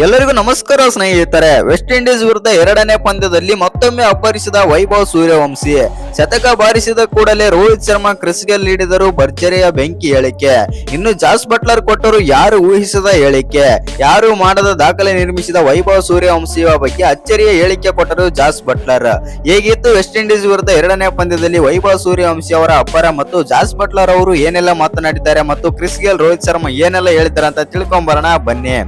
ಎಲ್ಲರಿಗೂ ನಮಸ್ಕಾರ ಸ್ನೇಹಿತರೆ. ವೆಸ್ಟ್ ಇಂಡೀಸ್ ವಿರುದ್ಧ ಎರಡನೇ ಪಂದ್ಯದಲ್ಲಿ ಮತ್ತೊಮ್ಮೆ ಅಬ್ಬರಿಸಿದ ವೈಭವ್ ಸೂರ್ಯವಂಶಿ. ಶತಕ ಬಾರಿಸಿದ ಕೂಡಲೇ ರೋಹಿತ್ ಶರ್ಮಾ ಕ್ರಿಸ್ ಗೇಲ್ ನೀಡಿದರು ಭರ್ಜರಿಯ ಬೆಂಕಿ ಹೇಳಿಕೆ. ಇನ್ನು ಜಾಸ್ ಬಟ್ಲರ್ ಕೊಟ್ಟರು ಯಾರು ಊಹಿಸದ ಹೇಳಿಕೆ. ಯಾರು ಮಾಡದ ದಾಖಲೆ ನಿರ್ಮಿಸಿದ ವೈಭವ್ ಸೂರ್ಯವಂಶಿಯ ಬಗ್ಗೆ ಅಚ್ಚರಿಯ ಹೇಳಿಕೆ ಕೊಟ್ಟರು ಜಾಸ್ ಬಟ್ಲರ್. ಹೇಗಿತ್ತು ವೆಸ್ಟ್ ಇಂಡೀಸ್ ವಿರುದ್ಧ ಎರಡನೇ ಪಂದ್ಯದಲ್ಲಿ ವೈಭವ್ ಸೂರ್ಯವಂಶಿ ಅವರ ಅಬ್ಬರ ಮತ್ತು ಜಾಸ್ ಬಟ್ಲರ್ ಅವರು ಏನೆಲ್ಲ ಮಾತನಾಡಿದ್ದಾರೆ ಮತ್ತು ಕ್ರಿಸ್ ಗೇಲ್ ರೋಹಿತ್ ಶರ್ಮಾ ಏನೆಲ್ಲ ಹೇಳಿದ್ದಾರೆ ಅಂತ ತಿಳ್ಕೊಂಬರೋಣ ಬನ್ನಿ.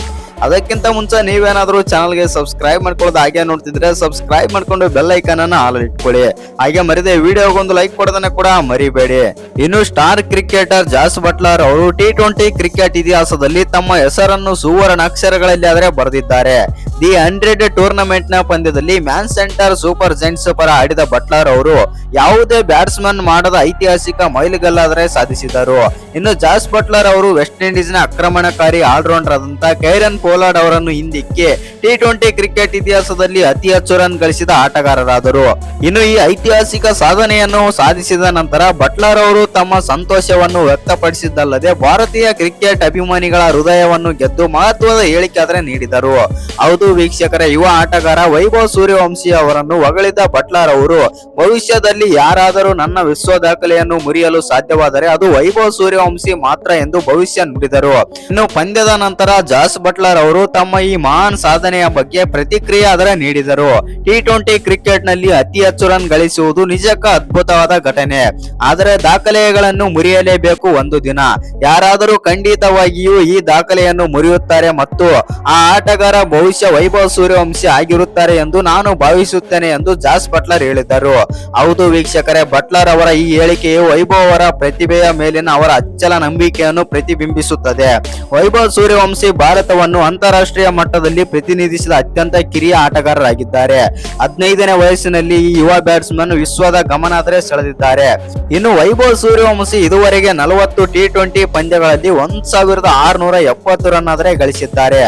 ಅದಕ್ಕಿಂತ ಮುಂಚೆ ನೀವೇನಾದ್ರೂ ಚಾನಲ್ಗೆ ಸಬ್ಸ್ಕ್ರೈಬ್ ಮಾಡ್ಕೊಳ್ಳೋದು ಹಾಗೆ ನೋಡ್ತಿದ್ರೆ ಸಬ್ಸ್ಕ್ರೈಬ್ ಮಾಡ್ಕೊಂಡು ಬೆಲ್ ಐಕಾನ್ ಅನ್ನ ಆಲ್ ಇಟ್ಕೊಳ್ಳಿ. ಹಾಗೆ ಮರಿದೆ ವಿಡಿಯೋಗೊಂದು ಲೈಕ್ ಕೊಡೋದನ್ನ ಕೂಡ ಮರಿಬೇಡಿ. ಇನ್ನು ಸ್ಟಾರ್ ಕ್ರಿಕೆಟರ್ ಜಾಸ್ ಬಟ್ಲರ್ ಅವರು T20 ಕ್ರಿಕೆಟ್ ಇತಿಹಾಸದಲ್ಲಿ ತಮ್ಮ ಹೆಸರನ್ನು ಸುವರ್ಣ ಅಕ್ಷರಗಳಲ್ಲಿ ಆದರೆ ಬರೆದಿದ್ದಾರೆ. ದಿ 100 ಟೂರ್ನಮೆಂಟ್ ನ ಪಂದ್ಯದಲ್ಲಿ ಮ್ಯಾನ್ಚೆಸ್ಟರ್ ಸೂಪರ್ ಜೈಂಟ್ಸ್ ಪರ ಆಡಿದ ಬಟ್ಲರ್ ಅವರು ಯಾವುದೇ ಬ್ಯಾಟ್ಸ್ಮನ್ ಮಾಡದ ಐತಿಹಾಸಿಕ ಮೈಲಿಗಲ್ಲಾದರೆ ಸಾಧಿಸಿದರು. ಇನ್ನು ಜಾಸ್ ಬಟ್ಲರ್ ಅವರು ವೆಸ್ಟ್ ಇಂಡೀಸ್ ನ ಆಕ್ರಮಣಕಾರಿ ಆಲ್ರೌಂಡರ್ ಆದಂತ ಕೈರನ್ ಪೋಲಾರ್ಡ್ ಅವರನ್ನು ಹಿಂದಿಕ್ಕಿ T20 ಕ್ರಿಕೆಟ್ ಇತಿಹಾಸದಲ್ಲಿ ಅತಿ ಹೆಚ್ಚು ರನ್ ಗಳಿಸಿದ ಆಟಗಾರರಾದರು. ಇನ್ನು ಈ ಐತಿಹಾಸಿಕ ಸಾಧನೆಯನ್ನು ಸಾಧಿಸಿದ ನಂತರ ಬಟ್ಲರ್ ಅವರು ತಮ್ಮ ಸಂತೋಷವನ್ನು ವ್ಯಕ್ತಪಡಿಸಿದ್ದಲ್ಲದೆ ಭಾರತೀಯ ಕ್ರಿಕೆಟ್ ಅಭಿಮಾನಿಗಳ ಹೃದಯವನ್ನು ಗೆದ್ದು ಮಹತ್ವದ ಹೇಳಿಕೆ ಆದರೆ ನೀಡಿದರು. ಹೌದು ವೀಕ್ಷಕರೇ, ಯುವ ಆಟಗಾರ ವೈಭವ್ ಸೂರ್ಯವಂಶಿ ಅವರನ್ನು ಹೊಗಳಿದ ಬಟ್ಲರ್ ಅವರು ಭವಿಷ್ಯದಲ್ಲಿ ಯಾರಾದರೂ ನನ್ನ ವಿಶ್ವ ದಾಖಲೆಯನ್ನು ಮುರಿಯಲು ಸಾಧ್ಯವಾದರೆ ಅದು ವೈಭವ್ ಸೂರ್ಯವಂಶಿ ಮಾತ್ರ ಎಂದು ಭವಿಷ್ಯ ನುಡಿದರು. ಇನ್ನು ಪಂದ್ಯದ ನಂತರ ಜಾಸ್ ಬಟ್ಲರ್ ಅವರು ತಮ್ಮ ಈ ಮಹಾನ್ ಸಾಧನೆಯ ಬಗ್ಗೆ ಪ್ರತಿಕ್ರಿಯೆ ಆದರೆ ನೀಡಿದರು. T20 ಕ್ರಿಕೆಟ್ ನಲ್ಲಿ ಅತಿ ಹೆಚ್ಚು ರನ್ ಗಳಿಸುವುದು ನಿಜಕ್ಕ ಅದ್ಭುತವಾದ ಘಟನೆ. ಆದರೆ ದಾಖಲೆಗಳನ್ನು ಮುರಿಯಲೇಬೇಕು ಒಂದು ದಿನ. ಯಾರಾದರೂ ಖಂಡಿತವಾಗಿಯೂ ಈ ದಾಖಲೆಯನ್ನು ಮುರಿಯುತ್ತಾರೆ ಮತ್ತು ಆ ಆಟಗಾರ ಭವಿಷ್ಯ ವೈಭವ್ ಸೂರ್ಯವಂಶಿ ಆಗಿರುತ್ತಾರೆ ಎಂದು ನಾನು ಭಾವಿಸುತ್ತೇನೆ ಎಂದು ಜಾಸ್ ಬಟ್ಲರ್ ಹೇಳಿದರು. ಹೌದು ವೀಕ್ಷಕರೇ, ಬಟ್ಲರ್ ಅವರ ಈ ಹೇಳಿಕೆಯು ವೈಭವ್ ಅವರ ಪ್ರತಿಭೆಯ ಮೇಲಿನ ಅವರ ಅಚ್ಚಲ ನಂಬಿಕೆಯನ್ನು ಪ್ರತಿಬಿಂಬಿಸುತ್ತದೆ. ವೈಭವ್ ಸೂರ್ಯವಂಶಿ ಭಾರತವನ್ನು ಅಂತಾರಾಷ್ಟ್ರೀಯ ಮಟ್ಟದಲ್ಲಿ ಪ್ರತಿನಿಧಿಸಿದ ಅತ್ಯಂತ ಕಿರಿಯ ಆಟಗಾರರಾಗಿದ್ದಾರೆ. 15ನೇ ವಯಸ್ಸಿನಲ್ಲಿ ಈ ಯುವ ಬ್ಯಾಟ್ಸ್ಮನ್ ವಿಶ್ವದ ಗಮನ ಆದರೆ ಸೆಳೆದಿದ್ದಾರೆ. ಇನ್ನು ವೈಭವ್ ಸೂರ್ಯವಂಶಿ ಇದುವರೆಗೆ 40 T20 ಪಂದ್ಯಗಳಲ್ಲಿ 1670 ರನ್ ಆದರೆ ಗಳಿಸಿದ್ದಾರೆ.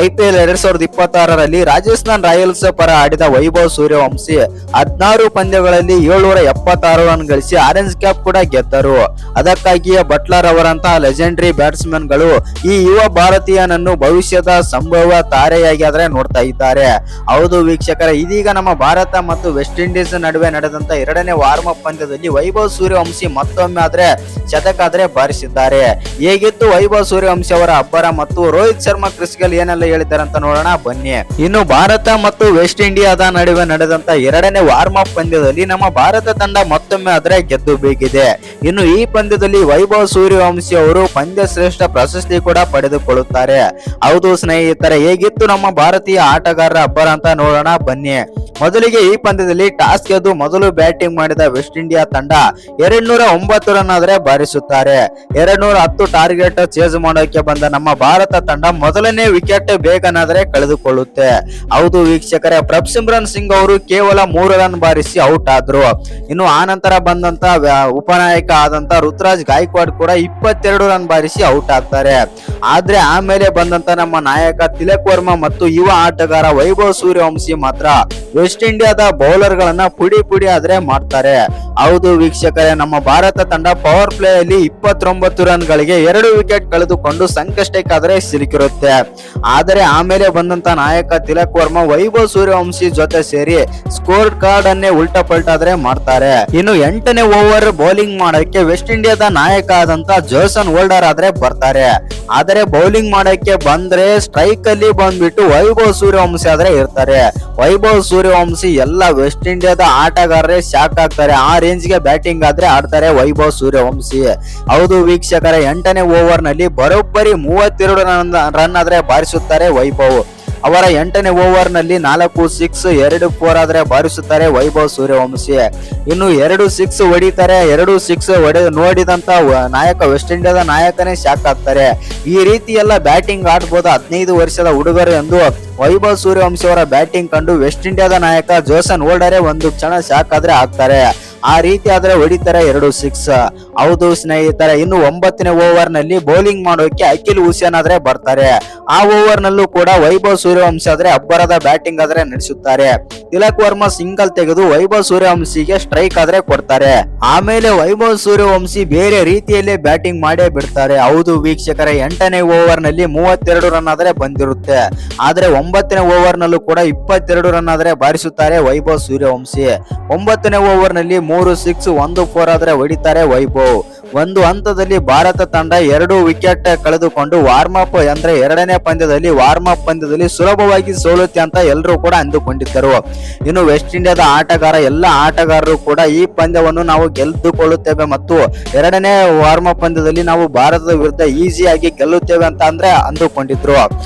IPL 2026ರಲ್ಲಿ ರಾಜಸ್ಥಾನ್ ರಾಯಲ್ಸ್ ಪರ ಆಡಿದ ವೈಭವ್ ಸೂರ್ಯವಂಶಿ 16 ಪಂದ್ಯಗಳಲ್ಲಿ 776 ರನ್ ಗಳಿಸಿ ಆರೆಂಜ್ ಕ್ಯಾಪ್ ಕೂಡ ಗೆದ್ದರು. ಅದಕ್ಕಾಗಿಯೇ ಬಟ್ಲರ್ ಅವರಂತಹ ಲೆಜೆಂಡರಿ ಬ್ಯಾಟ್ಸ್ಮನ್ ಗಳು ಈ ಯುವ ಭಾರತೀಯನನ್ನು ಭವಿಷ್ಯದ ಸಂಭವ ತಾರೆಯಾಗಿ ಆದ್ರೆ ನೋಡ್ತಾ ಇದ್ದಾರೆ. ಹೌದು ವೀಕ್ಷಕರೇ, ಇದೀಗ ನಮ್ಮ ಭಾರತ ಮತ್ತು ವೆಸ್ಟ್ ಇಂಡೀಸ್ ನಡುವೆ ನಡೆದಂತ ಎರಡನೇ ವಾರ್ಮ್ ಅಪ್ ಪಂದ್ಯದಲ್ಲಿ ವೈಭವ್ ಸೂರ್ಯವಂಶಿ ಮತ್ತೊಮ್ಮೆ ಆದ್ರೆ ಶತಕ ಆದ್ರೆ ಬಾರಿಸಿದ್ದಾರೆ. ಹೇಗಿತ್ತು ವೈಭವ್ ಸೂರ್ಯವಂಶಿ ಅವರ ಅಬ್ಬರ ಮತ್ತು ರೋಹಿತ್ ಶರ್ಮಾ ಕ್ರಿಸ್ ಗೇಲ್ ಏನೆಲ್ಲ ಹೇಳಿದ್ದಾರೆ ಅಂತ ನೋಡೋಣ ಬನ್ನಿ. ಇನ್ನು ಭಾರತ ಮತ್ತು ವೆಸ್ಟ್ ಇಂಡಿಯಾದ ನಡುವೆ ನಡೆದಂತ ಎರಡನೇ ವಾರ್ಮ್ ಅಪ್ ಪಂದ್ಯದಲ್ಲಿ ನಮ್ಮ ಭಾರತ ತಂಡ ಮತ್ತೊಮ್ಮೆ ಆದ್ರೆ ಗೆದ್ದು ಬೀಗಿದೆ. ಇನ್ನು ಈ ಪಂದ್ಯದಲ್ಲಿ ವೈಭವ್ ಸೂರ್ಯವಂಶಿ ಅವರು ಪಂದ್ಯ ಶ್ರೇಷ್ಠ ಪ್ರಶಸ್ತಿ ಕೂಡ ಪಡೆದುಕೊಳ್ಳುತ್ತಾರೆ. ಹೌದು ಸ್ನೇಹಿತರೆ, ಹೇಗಿತ್ತು ನಮ್ಮ ಭಾರತೀಯ ಆಟಗಾರರ ಅಬ್ಬರ ಅಂತ ನೋಡೋಣ ಬನ್ನಿ. ಮೊದಲಿಗೆ ಈ ಪಂದ್ಯದಲ್ಲಿ ಟಾಸ್ ಗೆದ್ದು ಮೊದಲು ಬ್ಯಾಟಿಂಗ್ ಮಾಡಿದ ವೆಸ್ಟ್ ಇಂಡಿಯಾ ತಂಡ 209 ರನ್ ಆದ್ರೆ ಬಾರಿಸುತ್ತಾರೆ. 210 ಟಾರ್ಗೆಟ್ ಚೇಸ್ ಮಾಡೋಕೆ ಬಂದ ನಮ್ಮ ಭಾರತ ತಂಡ ಮೊದಲನೇ ವಿಕೆಟ್ ಬೇಗನಾದ್ರೆ ಕಳೆದುಕೊಳ್ಳುತ್ತೆ. ಹೌದು ವೀಕ್ಷಕರೇ, ಪ್ರಭ್ಸಿಮ್ರನ್ ಸಿಂಗ್ ಅವರು ಕೇವಲ 3 ರನ್ ಬಾರಿಸಿ ಔಟ್ ಆದ್ರು. ಇನ್ನು ಆನಂತರ ಬಂದಂತ ಉಪನಾಯಕ ಆದಂತ ರುತುರಾಜ್ ಗಾಯಕ್ವಾಡ್ ಕೂಡ 22 ರನ್ ಬಾರಿಸಿ ಔಟ್ ಆಗ್ತಾರೆ. ಆದ್ರೆ ಆಮೇಲೆ ಬಂದಂತ ನಮ್ಮ ನಾಯಕ ತಿಲಕ್ ವರ್ಮಾ ಮತ್ತು ಯುವ ಆಟಗಾರ ವೈಭವ್ ಸೂರ್ಯವಂಶಿ ಮಾತ್ರ ವೆಸ್ಟ್ ಇಂಡಿಯಾದ ಬೌಲರ್ ಗಳನ್ನ ಪುಡಿ ಆದ್ರೆ ಮಾಡ್ತಾರೆ. ಹೌದು ವೀಕ್ಷಕರೇ, ನಮ್ಮ ಭಾರತ ತಂಡ ಪವರ್ ಪ್ಲೇ ಅಲ್ಲಿ 29 ರನ್ ಗಳಿಗೆ 2 ವಿಕೆಟ್ ಕಳೆದುಕೊಂಡು ಸಂಕಷ್ಟಕ್ಕಾದ್ರೆ ಸಿಲುಕಿರುತ್ತೆ. ಆದರೆ ಆಮೇಲೆ ಬಂದಂತ ನಾಯಕ ತಿಲಕ್ ವರ್ಮಾ ವೈಭವ್ ಸೂರ್ಯವಂಶಿ ಜೊತೆ ಸೇರಿ ಸ್ಕೋರ್ ಕಾರ್ಡ್ ಅನ್ನೇ ಉಲ್ಟಾ ಪಲ್ಟಾದ್ರೆ ಮಾಡ್ತಾರೆ. ಇನ್ನು 8ನೇ ಓವರ್ ಬೌಲಿಂಗ್ ಮಾಡಕ್ಕೆ ವೆಸ್ಟ್ ಇಂಡಿಯಾದ ನಾಯಕ ಆದಂತ ಜೋಸನ್ ಹೋಲ್ಡರ್ ಆದ್ರೆ ಬರ್ತಾರೆ. ಆದರೆ ಬೌಲಿಂಗ್ ಮಾಡಕ್ಕೆ ಬಂದ್ರೆ ಸ್ಟ್ರೈಕ್ ಅಲ್ಲಿ ಬಂದ್ಬಿಟ್ಟು ವೈಭವ್ ಸೂರ್ಯವಂಶಿ ಆದ್ರೆ ಇರ್ತಾರೆ. ವೈಭವ್ ಸೂರ್ಯವಂಶಿ ಎಲ್ಲ ವೆಸ್ಟ್ ಇಂಡಿಯಾದ ಆಟಗಾರರೇ ಶಾಕ್ ಆಗ್ತಾರೆ. ಆ ರೇಂಜ್ ಗೆ ಬ್ಯಾಟಿಂಗ್ ಆದ್ರೆ ಆಡ್ತಾರೆ ವೈಭವ್ ಸೂರ್ಯವಂಶಿ. ಹೌದು ವೀಕ್ಷಕರೇ, 8ನೇ ಓವರ್ ನಲ್ಲಿ ಬರೋಬ್ಬರಿ 32 ರನ್ ಆದ್ರೆ ಬಾರಿಸುತ್ತಾರೆ ವೈಭವ್. ಅವರ 8ನೇ ಓವರ್ ನಲ್ಲಿ 4 6 2 4 ಆದ್ರೆ ಬಾರಿಸುತ್ತಾರೆ ವೈಭವ್ ಸೂರ್ಯವಂಶಿ. ಇನ್ನು 2 6 ಹೊಡಿತಾರೆ. 2 6 ನೋಡಿದಂತ ನಾಯಕ ವೆಸ್ಟ್ ಇಂಡಿಯಾದ ನಾಯಕನೇ ಶಾಕ್ ಆಗ್ತಾರೆ. ಈ ರೀತಿ ಎಲ್ಲ ಬ್ಯಾಟಿಂಗ್ ಆಡ್ಬೋದು 15 ವರ್ಷದ ಹುಡುಗರು ಎಂದು ವೈಭವ್ ಸೂರ್ಯವಂಶಿ ಅವರ ಬ್ಯಾಟಿಂಗ್ ಕಂಡು ವೆಸ್ಟ್ ಇಂಡಿಯಾದ ನಾಯಕ ಜೋಸನ್ ಹೋಲ್ಡರೇ ಒಂದು ಕ್ಷಣ ಶಾಕ್ ಆದ್ರೆ ಆಗ್ತಾರೆ. ಆ ರೀತಿ ಆದ್ರೆ ಹೊಡಿತಾರೆ 2 ಸಿಕ್ಸ್. ಹೌದು ಸ್ನೇಹಿತರೆ, ಇನ್ನು 9ನೇ ಓವರ್ ನಲ್ಲಿ ಬೌಲಿಂಗ್ ಮಾಡೋಕೆ ಅಖಿಲ್ ಹುಸೇನ್ ಆದ್ರೆ ಬರ್ತಾರೆ. ಆ ಓವರ್ ನಲ್ಲೂ ಕೂಡ ವೈಭವ್ ಸೂರ್ಯವಂಶಿ ಆದ್ರೆ ಅಬ್ಬರದ ಬ್ಯಾಟಿಂಗ್ ಆದ್ರೆ ನಡೆಸುತ್ತಾರೆ. ತಿಲಕ್ ವರ್ಮಾ ಸಿಂಗಲ್ ತೆಗೆದು ವೈಭವ್ ಸೂರ್ಯವಂಶಿಗೆ ಸ್ಟ್ರೈಕ್ ಆದ್ರೆ ಕೊಡ್ತಾರೆ. ಆಮೇಲೆ ವೈಭವ್ ಸೂರ್ಯವಂಶಿ ಬೇರೆ ರೀತಿಯಲ್ಲೇ ಬ್ಯಾಟಿಂಗ್ ಮಾಡೇ ಬಿಡ್ತಾರೆ. ಹೌದು ವೀಕ್ಷಕರೇ, 8ನೇ ಓವರ್ ನಲ್ಲಿ 32 ರನ್ ಆದ್ರೆ ಬಂದಿರುತ್ತೆ. ಆದ್ರೆ 9ನೇ ಓವರ್ ನಲ್ಲೂ ಕೂಡ 22 ರನ್ ಆದ್ರೆ ಬಾರಿಸುತ್ತಾರೆ ವೈಭವ್ ಸೂರ್ಯವಂಶಿ. 9ನೇ ಓವರ್ ನಲ್ಲಿ 3 ಸಿಕ್ಸ್ 1 4 ಆದ್ರೆ ಹೊಡಿತಾರೆ ವೈಭವ್. ಒಂದು ಹಂತದಲ್ಲಿ ಭಾರತ ತಂಡ 2 ವಿಕೆಟ್ ಕಳೆದುಕೊಂಡು ವಾರ್ಮ್ ಅಪ್ ಅಂದ್ರೆ 2ನೇ ಪಂದ್ಯದಲ್ಲಿ ಪಂದ್ಯದಲ್ಲಿ ಸುಲಭವಾಗಿ ಸೋಲುತ್ತೆ ಅಂತ ಎಲ್ಲರೂ ಕೂಡ ಅಂದುಕೊಂಡಿದ್ದರು. ಇನ್ನು ವೆಸ್ಟ್ ಇಂಡಿಯಾದ ಎಲ್ಲ ಆಟಗಾರರು ಕೂಡ ಈ ಪಂದ್ಯವನ್ನು ನಾವು ಗೆದ್ದುಕೊಳ್ಳುತ್ತೇವೆ ಮತ್ತು 2ನೇ ವಾರ್ಮ್ ಅಪ್ ಪಂದ್ಯದಲ್ಲಿ ನಾವು ಭಾರತದ ವಿರುದ್ಧ ಈಸಿಯಾಗಿ ಗೆಲ್ಲುತ್ತೇವೆ ಅಂತ ಅಂದುಕೊಂಡಿದ್ರು.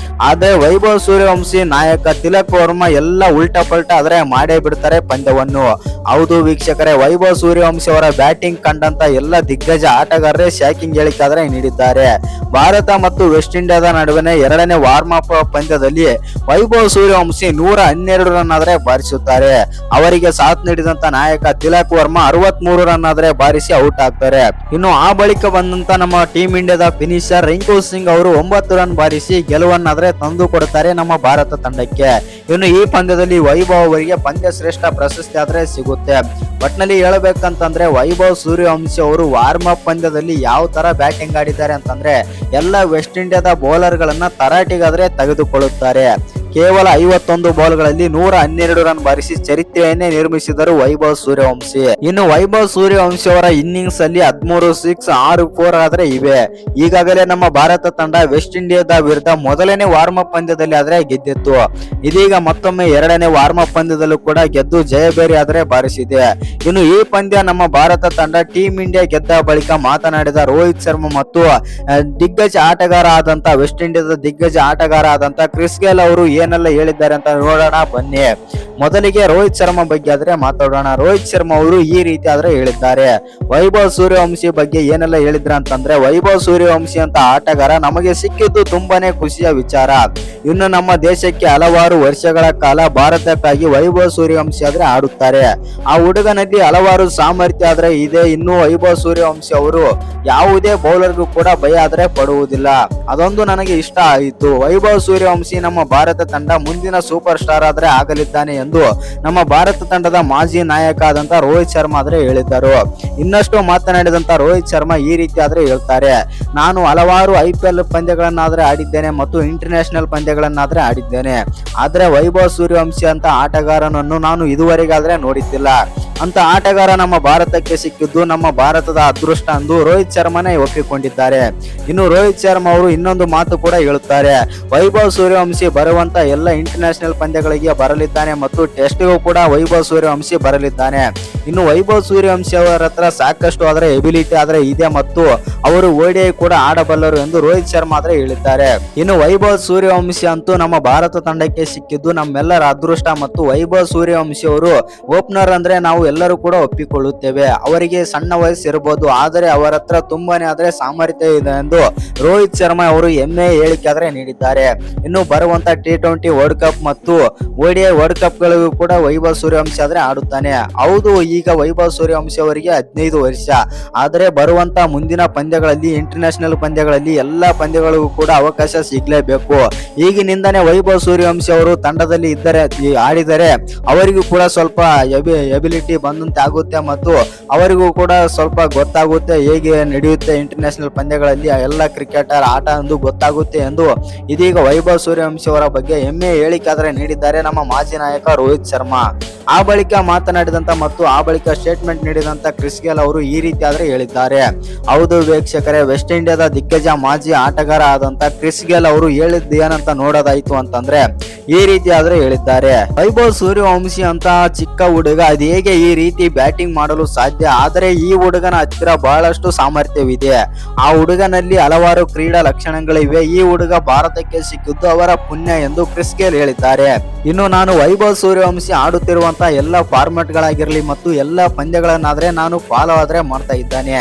ಆದ್ರೆ ವೈಭವ್ ಸೂರ್ಯವಂಶಿ ನಾಯಕ ತಿಲಕ್ ವರ್ಮಾ ಎಲ್ಲ ಉಲ್ಟಾ ಪಲ್ಟಾ ಆದ್ರೆ ಮಾಡೇ ಬಿಡ್ತಾರೆ ಪಂದ್ಯವನ್ನು. ಹೌದು ವೀಕ್ಷಕರೇ, ವೈಭವ್ ಸೂರ್ಯವಂಶಿ ಅವರ ಬ್ಯಾಟಿಂಗ್ ಕಂಡಂತ ಎಲ್ಲ ದಿಗ್ಗಜ ಆಟಗಾರರೇ ಶಾಕಿಂಗ್ ಹೇಳಿಕೆ ಆದ್ರೆ ನೀಡಿದ್ದಾರೆ. ಭಾರತ ಮತ್ತು ವೆಸ್ಟ್ ಇಂಡಿಯಾದ ನಡುವೆ 2ನೇ ವಾರ್ಮ್ ಅಪ್ ಪಂದ್ಯದಲ್ಲಿ ವೈಭವ್ ಸೂರ್ಯವಂಶಿ 112 ರನ್ ಆದ್ರೆ ಬಾರಿಸುತ್ತಾರೆ. ಅವರಿಗೆ ಸಾಥ್ ನೀಡಿದಂತ ನಾಯಕ ತಿಲಕ್ ವರ್ಮಾ 63 ರನ್ ಆದ್ರೆ ಬಾರಿಸಿ ಔಟ್ ಆಗ್ತಾರೆ. ಇನ್ನು ಆ ಬಳಿಕ ಬಂದಂತ ನಮ್ಮ ಟೀಮ್ ಇಂಡಿಯಾದ ಫಿನಿಶರ್ ರಿಂಕು ಸಿಂಗ್ ಅವರು 9 ರನ್ ಬಾರಿಸಿ ಗೆಲುವನ್ನಾದ್ರೆ ತಂದು ಕೊಡುತ್ತಾರೆ ನಮ್ಮ ಭಾರತ ತಂಡಕ್ಕೆ. ಇನ್ನು ಈ ಪಂದ್ಯದಲ್ಲಿ ವೈಭವ್ ಅವರಿಗೆ ಪಂದ್ಯ ಶ್ರೇಷ್ಠ ಪ್ರಶಸ್ತಿ ಆದ್ರೆ ಸಿಗುತ್ತೆ. ಒಟ್ನಲ್ಲಿ ಹೇಳಬೇಕಂತಂದ್ರೆ ವೈಭವ್ ಸೂರ್ಯವಂಶಿ ಅವರು ವಾರ್ಮ್ ಅಪ್ ಪಂದ್ಯದಲ್ಲಿ ಯಾವ ತರ ಬ್ಯಾಟಿಂಗ್ ಆಡಿದ್ದಾರೆ ಅಂತಂದ್ರೆ ಎಲ್ಲ ವೆಸ್ಟ್ ಇಂಡಿಯಾದ ಬೌಲರ್ ಗಳನ್ನ ತರಾಟೆಗಾದ್ರೆ ತೆಗೆದುಕೊಳ್ಳುತ್ತಾರೆ. ಕೇವಲ 51 ಬಾಲ್ಗಳಲ್ಲಿ 112 ರನ್ ಬಾರಿಸಿ ಚರಿತ್ರೆಯನ್ನೇ ನಿರ್ಮಿಸಿದರು ವೈಭವ್ ಸೂರ್ಯವಂಶಿ. ಇನ್ನು ವೈಭವ್ ಸೂರ್ಯವಂಶಿ ಅವರ ಇನ್ನಿಂಗ್ಸ್ ಅಲ್ಲಿ 13 ಸಿಕ್ಸ್ 6 4 ಆದ್ರೆ ಇವೆ. ಈಗಾಗಲೇ ನಮ್ಮ ಭಾರತ ತಂಡ ವೆಸ್ಟ್ ಇಂಡಿಯಾದ ವಿರುದ್ಧ ಮೊದಲನೇ ವಾರ್ಮ್ ಅಪ್ ಪಂದ್ಯದಲ್ಲಿ ಆದ್ರೆ ಗೆದ್ದಿತ್ತು. ಇದೀಗ ಮತ್ತೊಮ್ಮೆ 2ನೇ ವಾರ್ಮ್ ಅಪ್ ಪಂದ್ಯದಲ್ಲೂ ಕೂಡ ಗೆದ್ದು ಜಯಬೇರಿ ಆದ್ರೆ ಬಾರಿಸಿದೆ. ಇನ್ನು ಈ ಪಂದ್ಯ ನಮ್ಮ ಭಾರತ ತಂಡ ಟೀಮ್ ಇಂಡಿಯಾ ಗೆದ್ದ ಬಳಿಕ ಮಾತನಾಡಿದ ರೋಹಿತ್ ಶರ್ಮಾ ಮತ್ತು ದಿಗ್ಗಜ ಆಟಗಾರ ಆದಂತ ವೆಸ್ಟ್ ಇಂಡಿಯಾದ ದಿಗ್ಗಜ ಆಟಗಾರ ಆದಂತ ಕ್ರಿಸ್ ಗೇಲ್ ಅವರು ಏನೆಲ್ಲ ಹೇಳಿದ್ದಾರೆ ಅಂತ ನೋಡೋಣ ಬನ್ನಿ. ಮೊದಲಿಗೆ ರೋಹಿತ್ ಶರ್ಮಾ ಬಗ್ಗೆ ಆದ್ರೆ ಮಾತಾಡೋಣ. ರೋಹಿತ್ ಶರ್ಮಾ ಅವರು ಈ ರೀತಿ ಆದ್ರೆ ಹೇಳಿದ್ದಾರೆ. ವೈಭವ್ ಸೂರ್ಯವಂಶಿ ಬಗ್ಗೆ ಏನೆಲ್ಲ ಹೇಳಿದ್ರ ಅಂತಂದ್ರೆ, ವೈಭವ್ ಸೂರ್ಯವಂಶಿ ಅಂತ ಆಟಗಾರ ನಮಗೆ ಸಿಕ್ಕಿದ್ದು ತುಂಬಾನೇ ಖುಷಿಯ ವಿಚಾರ. ಇನ್ನು ನಮ್ಮ ದೇಶಕ್ಕೆ ಹಲವಾರು ವರ್ಷಗಳ ಕಾಲ ಭಾರತಕ್ಕಾಗಿ ವೈಭವ್ ಸೂರ್ಯವಂಶಿ ಆದ್ರೆ ಆಡುತ್ತಾರೆ. ಆ ಹುಡುಗನಲ್ಲಿ ಹಲವಾರು ಸಾಮರ್ಥ್ಯ ಆದ್ರೆ ಇದೆ. ಇನ್ನು ವೈಭವ್ ಸೂರ್ಯವಂಶಿ ಅವರು ಯಾವುದೇ ಬೌಲರ್ಗೂ ಕೂಡ ಭಯ ಆದ್ರೆ ಪಡುವುದಿಲ್ಲ. ಅದೊಂದು ನನಗೆ ಇಷ್ಟ ಆಯಿತು. ವೈಭವ್ ಸೂರ್ಯವಂಶಿ ನಮ್ಮ ಭಾರತ ತಂಡ ಮುಂದಿನ ಸೂಪರ್ ಸ್ಟಾರ್ ಆದ್ರೆ ಆಗಲಿದ್ದಾನೆ ಎಂದು ನಮ್ಮ ಭಾರತ ತಂಡದ ಮಾಜಿ ನಾಯಕ ಆದಂತ ರೋಹಿತ್ ಶರ್ಮಾ ಆದ್ರೆ ಹೇಳಿದ್ದರು. ಇನ್ನಷ್ಟು ಮಾತನಾಡಿದಂತ ರೋಹಿತ್ ಶರ್ಮಾ ಈ ರೀತಿ ಆದ್ರೆ ಹೇಳ್ತಾರೆ, ನಾನು ಹಲವಾರು IPL ಪಂದ್ಯಗಳನ್ನಾದ್ರೆ ಆಡಿದ್ದೇನೆ ಮತ್ತು ಇಂಟರ್ನ್ಯಾಷನಲ್ ಪಂದ್ಯಗಳನ್ನಾದ್ರೆ ಆಡಿದ್ದೇನೆ. ಆದ್ರೆ ವೈಭವ್ ಸೂರ್ಯವಂಶಿ ಅಂತ ಆಟಗಾರನನ್ನು ನಾನು ಇದುವರೆಗಾದ್ರೆ ನೋಡಿದ್ದಿಲ್ಲ. ಅಂತ ಆಟಗಾರ ನಮ್ಮ ಭಾರತಕ್ಕೆ ಸಿಕ್ಕಿದ್ದು ನಮ್ಮ ಭಾರತದ ಅದೃಷ್ಟ ಎಂದು ರೋಹಿತ್ ಶರ್ಮಾನೇ ಒಪ್ಪಿಕೊಂಡಿದ್ದಾರೆ. ಇನ್ನು ರೋಹಿತ್ ಶರ್ಮಾ ಅವರು ಇನ್ನೊಂದು ಮಾತು ಕೂಡ ಹೇಳುತ್ತಾರೆ, ವೈಭವ್ ಸೂರ್ಯವಂಶಿ ಬರುವಂತ ಎಲ್ಲ ಇಂಟರ್ನ್ಯಾಷನಲ್ ಪಂದ್ಯಗಳಿಗೆ ಬರಲಿದ್ದಾನೆ ಮತ್ತು ಟೆಸ್ಟ್ಗೂ ಕೂಡ ವೈಭವ್ ಸೂರ್ಯವಂಶಿ ಬರಲಿದ್ದಾನೆ. ಇನ್ನು ವೈಭವ್ ಸೂರ್ಯವಂಶಿ ಅವರ ಹತ್ರ ಸಾಕಷ್ಟು ಆದ್ರೆ ಎಬಿಲಿಟಿ ಆದ್ರೆ ಇದೆ ಮತ್ತು ಅವರು ODI ಕೂಡ ಆಡಬಲ್ಲರು ಎಂದು ರೋಹಿತ್ ಶರ್ಮಾ ಆದ್ರೆ ಹೇಳಿದ್ದಾರೆ. ಇನ್ನು ವೈಭವ್ ಸೂರ್ಯವಂಶಿ ಅಂತೂ ನಮ್ಮ ಭಾರತ ತಂಡಕ್ಕೆ ಸಿಕ್ಕಿದ್ದು ನಮ್ಮೆಲ್ಲರ ಅದೃಷ್ಟ ಮತ್ತು ವೈಭವ್ ಸೂರ್ಯವಂಶಿ ಅವರು ಓಪನರ್ ಅಂದ್ರೆ ನಾವು ಎಲ್ಲರೂ ಕೂಡ ಒಪ್ಪಿಕೊಳ್ಳುತ್ತೇವೆ. ಅವರಿಗೆ ಸಣ್ಣ ವಯಸ್ಸು ಇರಬಹುದು, ಆದರೆ ಅವರ ಹತ್ರ ತುಂಬಾನೇ ಆದ್ರೆ ಸಾಮರ್ಥ್ಯ ಇದೆ ಎಂದು ರೋಹಿತ್ ಶರ್ಮಾ ಅವರು ಹೆಮ್ಮೆಯ ಹೇಳಿಕೆ ಆದ್ರೆ ನೀಡಿದ್ದಾರೆ. ಇನ್ನು ಬರುವಂತ T20 ವರ್ಲ್ಡ್ ಕಪ್ ಮತ್ತು ODI ವರ್ಲ್ಡ್ ಕಪ್ ಗಳಿಗೂ ಕೂಡ ವೈಭವ್ ಸೂರ್ಯವಂಶಿ ಆದ್ರೆ ಆಡುತ್ತಾನೆ. ಹೌದು, ಈಗ ವೈಭವ್ ಸೂರ್ಯವಂಶಿ ಅವರಿಗೆ 15 ವರ್ಷ. ಆದರೆ ಬರುವಂತ ಮುಂದಿನ ಪಂದ್ಯಗಳಲ್ಲಿ ಇಂಟರ್ನ್ಯಾಷನಲ್ ಪಂದ್ಯಗಳಲ್ಲಿ ಎಲ್ಲಾ ಪಂದ್ಯಗಳಿಗೂ ಕೂಡ ಅವಕಾಶ ಸಿಗ್ಲೇಬೇಕು. ಈಗಿನಿಂದನೇ ವೈಭವ್ ಸೂರ್ಯವಂಶಿ ಅವರು ತಂಡದಲ್ಲಿ ಆಡಿದರೆ ಅವರಿಗೂ ಕೂಡ ಸ್ವಲ್ಪ ಎಬಿಲಿಟಿ ಬಂದಂತೆ ಆಗುತ್ತೆ ಮತ್ತು ಅವರಿಗೂ ಕೂಡ ಸ್ವಲ್ಪ ಗೊತ್ತಾಗುತ್ತೆ ಹೇಗೆ ನಡೆಯುತ್ತೆ ಇಂಟರ್ನ್ಯಾಷನಲ್ ಪಂದ್ಯಗಳಲ್ಲಿ ಎಲ್ಲ ಕ್ರಿಕೆಟರ್ ಆಟ ಎಂದು ಗೊತ್ತಾಗುತ್ತೆ ಎಂದು ಇದೀಗ ವೈಭವ್ ಸೂರ್ಯವಂಶಿ ಅವರ ಬಗ್ಗೆ ಹೆಮ್ಮೆಯ ಹೇಳಿಕೆ ಆದ್ರೆ ನೀಡಿದ್ದಾರೆ ನಮ್ಮ ಮಾಜಿ ನಾಯಕ ರೋಹಿತ್ ಶರ್ಮಾ. ಆ ಬಳಿಕ ಮಾತನಾಡಿದಂತ ಮತ್ತು ಆ ಬಳಿಕ ಸ್ಟೇಟ್ಮೆಂಟ್ ನೀಡಿದಂತ ಕ್ರಿಸ್ ಗೇಲ್ ಅವರು ಈ ರೀತಿ ಆದ್ರೆ ಹೇಳಿದ್ದಾರೆ. ಹೌದು ವೀಕ್ಷಕರೇ, ವೆಸ್ಟ್ ಇಂಡಿಯಾದ ದಿಗ್ಗಜ ಮಾಜಿ ಆಟಗಾರ ಆದಂತ ಕ್ರಿಸ್ ಗೇಲ್ ಅವರು ಹೇಳಿದ್ದು ಏನಂತ ನೋಡೋದಾಯ್ತು ಅಂತಂದ್ರೆ ಈ ರೀತಿ ಆದ್ರೆ ಹೇಳಿದ್ದಾರೆ. ವೈಭವ್ ಸೂರ್ಯವಂಶಿ ಅಂತ ಚಿಕ್ಕ ಹುಡುಗ ಅದು ಹೇಗೆ ಈ ರೀತಿ ಬ್ಯಾಟಿಂಗ್ ಮಾಡಲು ಸಾಧ್ಯ? ಆದರೆ ಈ ಹುಡುಗನ ಹತ್ತಿರ ಬಹಳಷ್ಟು ಸಾಮರ್ಥ್ಯವಿದೆ. ಆ ಹುಡುಗನಲ್ಲಿ ಹಲವಾರು ಕ್ರೀಡಾ ಲಕ್ಷಣಗಳಿವೆ. ಈ ಹುಡುಗ ಭಾರತಕ್ಕೆ ಸಿಕ್ಕಿದ್ದು ಅವರ ಪುಣ್ಯ ಎಂದು ಕ್ರಿಸ್ ಗೇಲ್ ಹೇಳಿದ್ದಾರೆ. ಇನ್ನು ನಾನು ವೈಭವ್ ಸೂರ್ಯವಂಶಿ ಆಡುತ್ತಿರುವಂತಹ ಎಲ್ಲ ಫಾರ್ಮೆಟ್ ಗಳಾಗಿರ್ಲಿ ಮತ್ತು ಎಲ್ಲ ಪಂದ್ಯಗಳನ್ನಾದ್ರೆ ನಾನು ಫಾಲೋ ಆದ್ರೆ ಮಾಡ್ತಾ ಇದ್ದಾನೆ.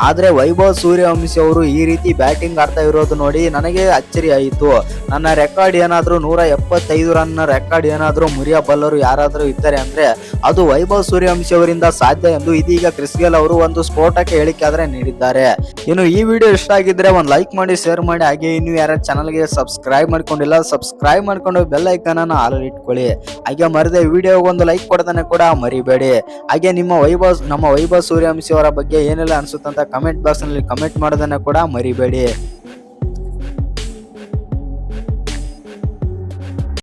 ಆದ್ರೆ ವೈಭವ್ ಸೂರ್ಯವಂಶಿ ಅವರು ಈ ರೀತಿ ಬ್ಯಾಟಿಂಗ್ ಆಡ್ತಾ ಇರೋದು ನೋಡಿ ನನಗೆ ಅಚ್ಚರಿ ಆಯಿತು. ನನ್ನ ರೆಕಾರ್ಡ್ ಏನಾದ್ರೂ 175 ರನ್ ರೆಕಾರ್ಡ್ ಏನಾದ್ರೂ ಮುರಿಯಬಲ್ಲರು ಯಾರಾದ್ರೂ ಇದ್ದಾರೆ ಅಂದ್ರೆ ಅದು ವೈಭವ್ ಸೂರ್ಯವಂಶಿ ಅವರಿಂದ ಸಾಧ್ಯ ಎಂದು ಇದೀಗ ಕ್ರಿಸ್ ಗೇಲ್ ಅವರು ಒಂದು ಸ್ಫೋಟಕ ಹೇಳಿಕೆ ಆದ್ರೆ ನೀಡಿದ್ದಾರೆ. ಇನ್ನು ಈ ವಿಡಿಯೋ ಇಷ್ಟ ಆಗಿದ್ರೆ ಒಂದು ಲೈಕ್ ಮಾಡಿ, ಶೇರ್ ಮಾಡಿ, ಹಾಗೆ ಇನ್ನು ಯಾರ ಚಾನಲ್ಗೆ ಸಬ್ಸ್ಕ್ರೈಬ್ ಮಾಡ್ಕೊಂಡಿಲ್ಲ ಸಬ್ಸ್ಕ್ರೈಬ್ ಮಾಡ್ಕೊಂಡು ಬೆಲ್ ಐಕಾನ್ ಅನ್ನು ಆಲ್ ಇಟ್ಕೊಳ್ಳಿ. ಹಾಗೆ ಮರದೆ ವಿಡಿಯೋಗೆ ಒಂದು ಲೈಕ್ ಕೊಡೋದನ್ನ ಕೂಡ ಮರಿಬೇಡಿ. ಹಾಗೆ ನಮ್ಮ ವೈಭವ್ ಸೂರ್ಯವಂಶಿ ಅವರ ಬಗ್ಗೆ ಏನೆಲ್ಲ ಅನ್ಸುತ್ತಂತ ಕಮೆಂಟ್ ಬಾಕ್ಸ್ ನಲ್ಲಿ ಕಮೆಂಟ್ ಮಾಡೋದನ್ನ ಕೂಡ ಮರಿಬೇಡಿ.